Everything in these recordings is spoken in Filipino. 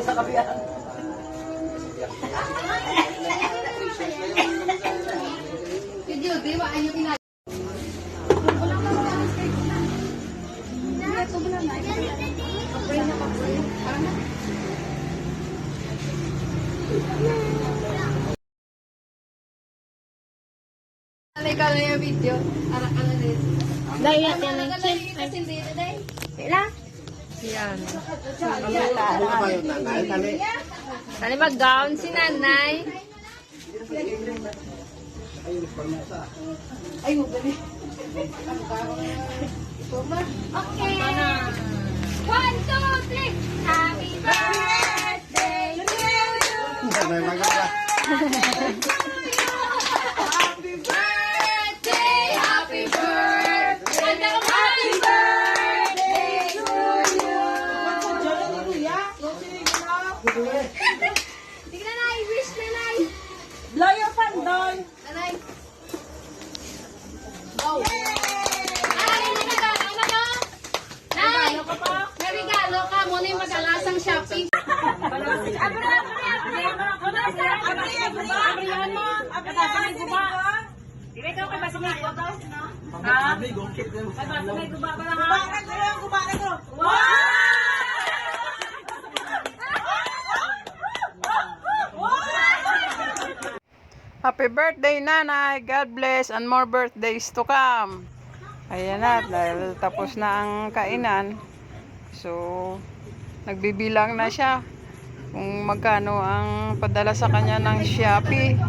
Sa kabiyan. Di ba ayo pinag Alay ka yung video. Arak ka na din. Dahil natin ang chin. Sila? Yan. Tali mag-gown si nanay. Ay, mo gali. Okay. 1, 2, 3. Happy birthday to you. May maganda. Happy birthday, happy birthday, happy birthday to you. Tingnan na, wish na na. Blow your fan doon. Nanay. Go. Ay, regalo ka no? Nay, may regalo ka. Muna yung madalasang shopping. Happy birthday, Nanay. God bless and more birthdays to come. Ayan na, dahil tapos na ang kainan. So, nagbibilang na siya kung magkano ang padala sa kanya ng Shopee.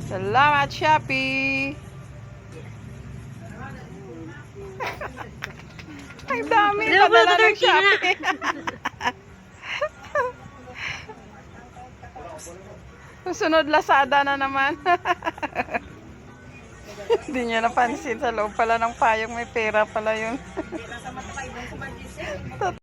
Salamat, Shopee! Ang dami padala ng Shopee. Susunod, Lazada na naman. Hindi niya napansin, sa loob pala ng payong may pera pala yun.